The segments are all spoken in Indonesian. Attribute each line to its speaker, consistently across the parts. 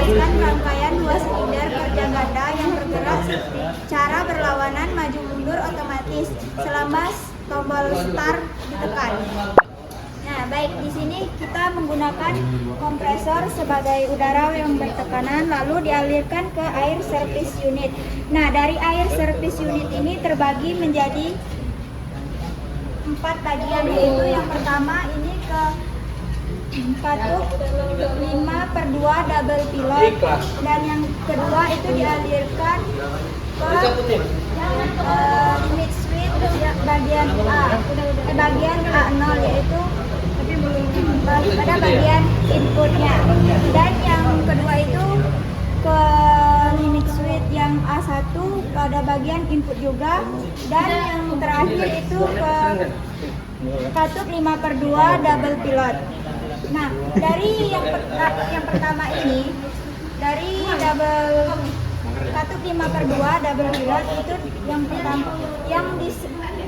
Speaker 1: menjelaskan rangkaian dua silinder kerja ganda yang bergerak secara berlawanan maju mundur otomatis selama tombol start ditekan. Nah, baik, di sini kita menggunakan kompresor sebagai udara yang bertekanan lalu dialirkan ke air service unit. Nah, dari air service unit ini terbagi menjadi 4 bagian, yaitu yang pertama ini ke katup 5/2 double pilot, dan yang kedua itu dialirkan ke limit switch bagian A0, yaitu pada bagian inputnya, dan yang kedua itu ke limit switch yang A1 pada bagian input juga, dan yang terakhir itu ke katup 5/2 double pilot. Nah, dari yang pertama ini, dari katup 5/2 double pilot itu yang pertama, yang di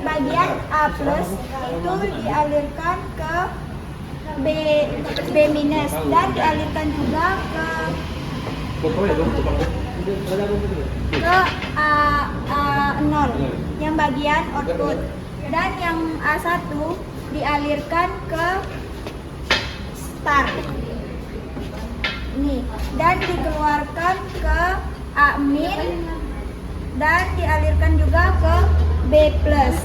Speaker 1: bagian A plus itu dialirkan ke B minus, dan dialirkan juga ke A0 yang bagian output, dan yang A1 dialirkan ke start ini, dan dikeluarkan ke A min, dan dialirkan juga ke B plus.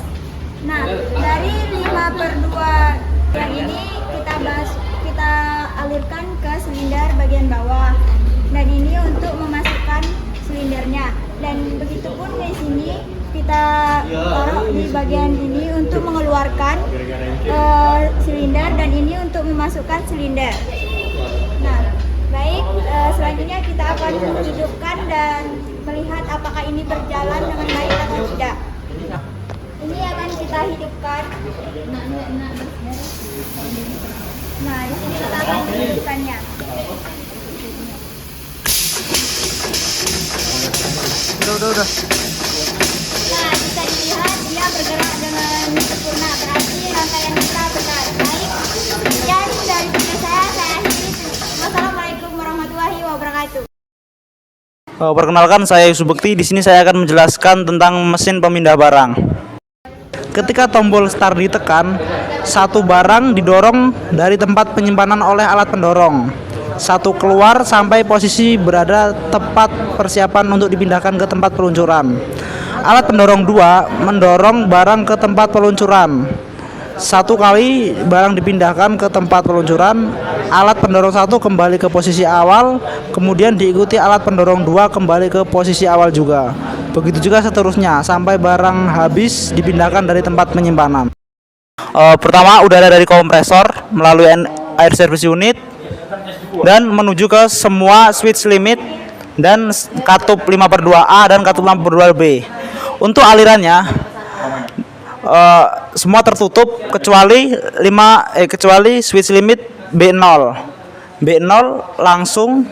Speaker 1: Nah, dari 5/2 yang ini kita alirkan ke silinder bagian bawah, dan ini untuk memasukkan silindernya, dan begitupun di sini kita taruh di bagian ini untuk mengeluarkan silinder, dan ini untuk memasukkan silinder. Nah, baik, selanjutnya kita akan menghidupkan dan melihat apakah ini berjalan dengan baik atau tidak. Ini akan kita hidupkan. Nah, di sini kita akan menghidupkannya.
Speaker 2: Udah.
Speaker 1: Nah, bisa dilihat dia bergerak dengan sempurna, berarti rangkaian kita benar. Baik, sekian dari video saya akhiri. Wassalamualaikum warahmatullahi wabarakatuh.
Speaker 2: Perkenalkan, saya Yusuf Bekti. Di sini saya akan menjelaskan tentang mesin pemindah barang. Ketika tombol start ditekan, satu barang didorong dari tempat penyimpanan oleh alat pendorong. Satu keluar sampai posisi berada tepat persiapan untuk dipindahkan ke tempat peluncuran. Alat pendorong 2 mendorong barang ke tempat peluncuran. Satu kali barang dipindahkan ke tempat peluncuran, alat pendorong 1 kembali ke posisi awal, kemudian diikuti alat pendorong 2 kembali ke posisi awal juga. Begitu juga seterusnya sampai barang habis dipindahkan dari tempat penyimpanan. Pertama, udara dari kompresor melalui air service unit dan menuju ke semua switch limit dan katup 5/2A dan katup 5/2B. Untuk alirannya semua tertutup kecuali switch limit B0. B0 langsung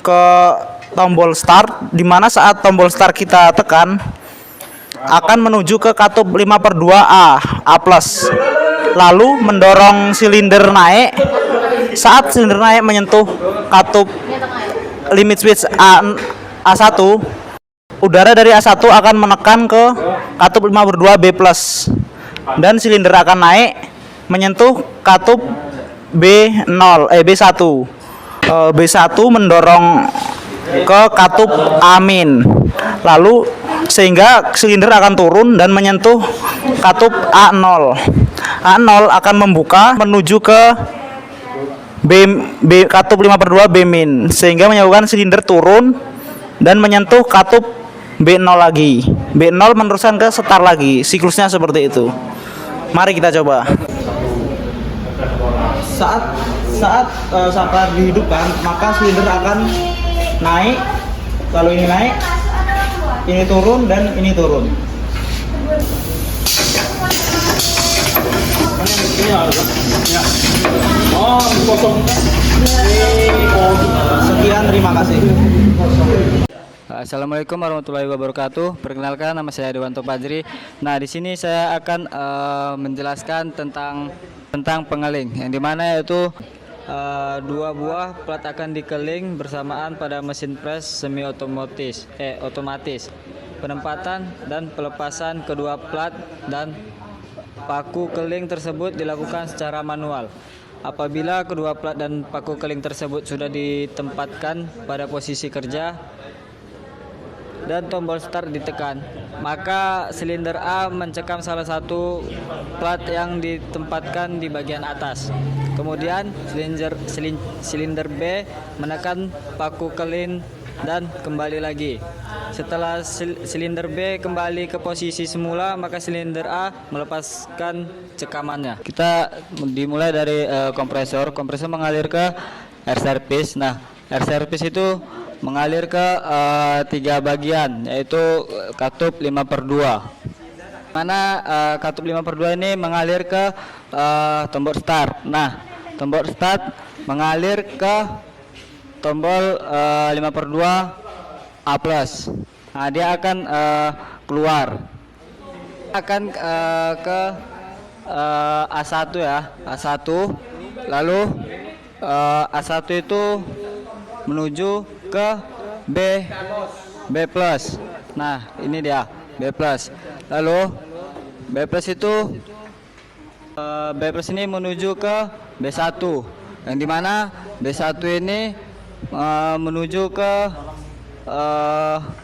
Speaker 2: ke tombol start, di mana saat tombol start kita tekan akan menuju ke katup 5/2A A+, lalu mendorong silinder naik. Saat silinder naik menyentuh katup limit switch A1, udara dari A1 akan menekan ke katup 5/2B+, dan silinder akan naik menyentuh katup B1. B1 mendorong ke katup A min, lalu sehingga silinder akan turun dan menyentuh katup A0. A0 akan membuka menuju ke katup 5/2B min, sehingga menyebabkan silinder turun dan menyentuh katup B0 lagi. B0 meneruskan ke start lagi. Siklusnya seperti itu. Mari kita coba. Saat saat dihidupkan, maka silinder akan naik. Kalau ini naik, ini turun, dan ini turun. Sekian, terima kasih.
Speaker 3: Assalamualaikum warahmatullahi wabarakatuh. Perkenalkan, nama saya Dewanto Fajri. Nah, di sini saya akan menjelaskan tentang pengeling, yang dimana yaitu dua buah plat akan dikeling bersamaan pada mesin pres semi otomatis. Penempatan dan pelepasan kedua plat dan paku keling tersebut dilakukan secara manual. Apabila kedua plat dan paku keling tersebut sudah ditempatkan pada posisi kerja dan tombol start ditekan, maka silinder A mencekam salah satu plat yang ditempatkan di bagian atas. Kemudian silinder B menekan paku keling dan kembali lagi. Setelah silinder B kembali ke posisi semula, maka silinder A melepaskan cekamannya. Kita dimulai dari kompresor. Kompresor mengalir ke air service. Nah, air service itu mengalir ke 3 bagian, yaitu katup 5/2. Mana katup 5/2 ini mengalir ke tombol start. Nah, tombol start mengalir ke tombol 5/2 A+. Nah, dia akan keluar. Akan ke A1 ya, A1. Lalu A1 itu menuju ke B+. Nah, ini dia B+. Lalu B+ itu B+ ini menuju ke B1, yang dimana B1 ini menuju ke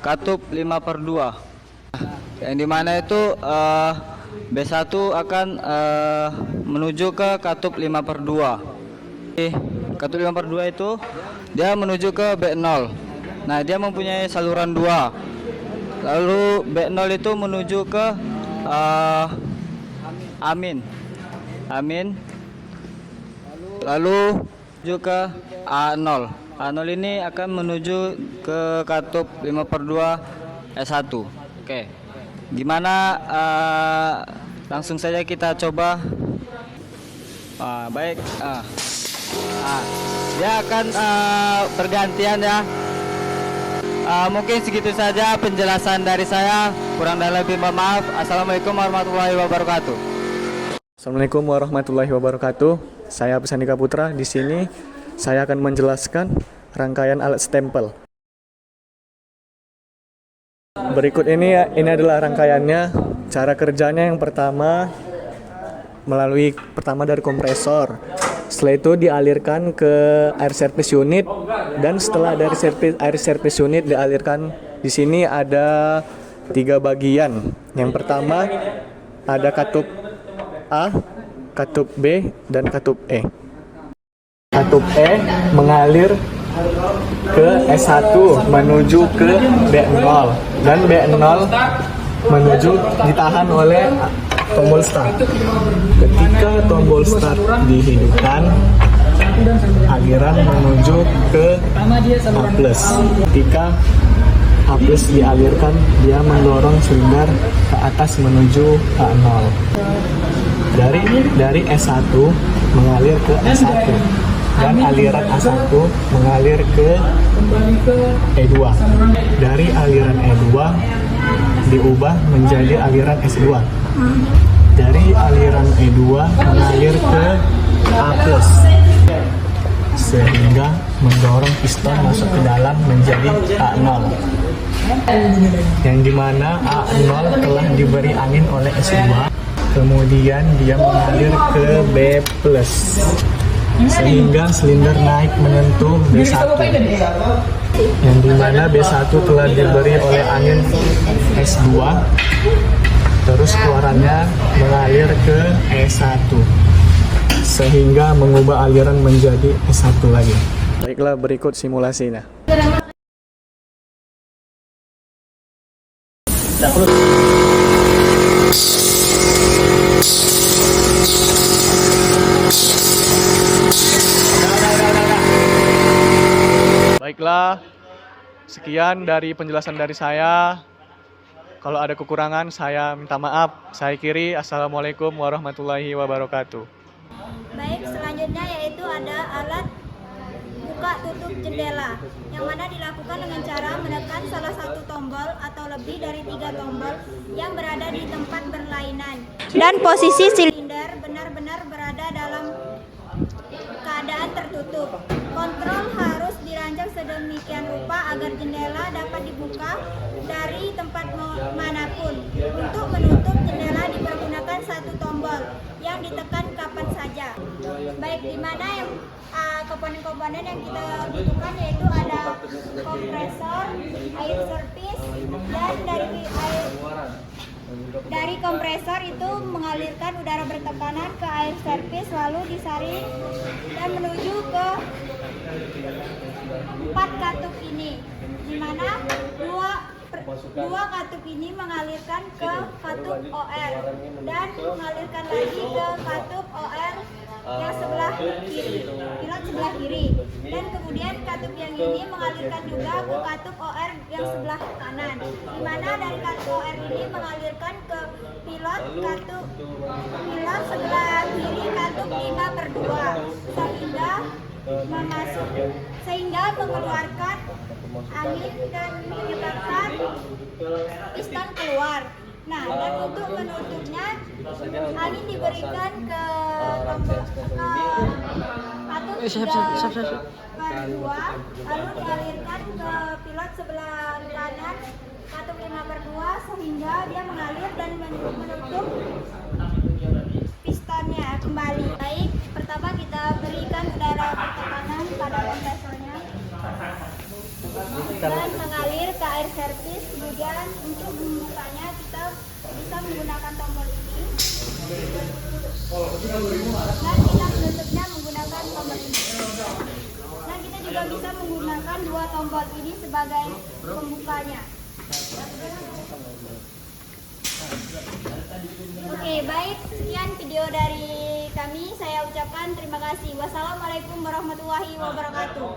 Speaker 3: katup 5/2, yang dimana itu B1 akan menuju ke katup 5/2. Katup 5/2 itu dia menuju ke B0. Nah, dia mempunyai saluran 2. Lalu B0 itu menuju ke Amin. Lalu menuju ke A0. A0 ini akan menuju ke katup 5/2 S1. Oke. Gimana? Langsung saja kita coba. Baik. Dia akan bergantian ya. Mungkin segitu saja penjelasan dari saya. Kurang dan lebih mohon maaf. Assalamualaikum warahmatullahi wabarakatuh.
Speaker 4: Assalamualaikum warahmatullahi wabarakatuh. Saya Pesandika Putra. Di sini saya akan menjelaskan rangkaian alat stempel. Berikut ini adalah rangkaiannya. Cara kerjanya yang pertama dari kompresor. Setelah itu dialirkan ke air service unit, dan setelah dari air service unit dialirkan, di sini ada 3 bagian. Yang pertama ada katup A, katup B, dan katup E. Katup E mengalir ke S1 menuju ke B0, dan B0 menuju ditahan oleh tombol start. Ketika tombol start dihidupkan, aliran menuju ke A+. Ketika A+ dialirkan, dia mendorong silinder ke atas menuju A0. Dari S1 mengalir ke S1, dan aliran A1 mengalir ke E2. Dari aliran E2 diubah menjadi aliran S2. Dari aliran E2 mengalir ke A+, sehingga mendorong piston masuk ke dalam menjadi A0, yang dimana A0 telah diberi angin oleh S2. Kemudian dia mengalir ke B+, sehingga silinder naik menyentuh B1, yang dimana B1 telah diberi oleh angin S2. Terus keluarannya mengalir ke E1, sehingga mengubah aliran menjadi E1 lagi. Baiklah, berikut simulasinya. Baiklah, sekian dari penjelasan dari saya. Kalau ada kekurangan, saya minta maaf. Saya kiri. Assalamualaikum warahmatullahi wabarakatuh.
Speaker 1: Baik, selanjutnya yaitu ada alat buka tutup jendela, yang mana dilakukan dengan cara menekan salah satu tombol atau lebih dari 3 tombol yang berada di tempat berlainan, dan posisi silinder benar-benar berada dalam keadaan tertutup. Kontrol harus dirancang sedemikian rupa agar jendela dapat dibuka dari tempat manapun. Untuk menutup jendela dipergunakan satu tombol yang ditekan kapan saja. Baik, di mana yang komponen-komponen yang kita butuhkan yaitu ada kompresor, air service, dan dari kompresor itu mengalirkan udara bertekanan ke air service lalu disaring dan menuju ke 4 katup ini, di mana dua katup ini mengalirkan ke katup OR dan mengalirkan lagi ke katup OR yang sebelah kiri, pilot sebelah kiri, dan kemudian katup yang ini mengalirkan juga ke katup OR yang sebelah kanan, di mana dari katup OR ini mengalirkan ke pilot sebelah kiri katup 5/2 sehingga mengeluarkan angin dan menyebabkan piston keluar. Nah, dan untuk menutupnya angin diberikan ke katup 3/2 lalu dialirkan ke pilot sebelah kanan katup 5/2 sehingga dia mengalir dan menutup pistonnya kembali. Baik, pertama kita berikan udara bertekanan pada kompresornya dan mengalir ke air service. Kemudian untuk membukanya kita bisa menggunakan tombol ini dan kita menutupnya menggunakan tombol ini. Dan kita juga bisa menggunakan 2 tombol ini sebagai pembukanya. Oke, baik, sekian video dari kami. Saya ucapkan terima kasih. Wassalamualaikum warahmatullahi wabarakatuh.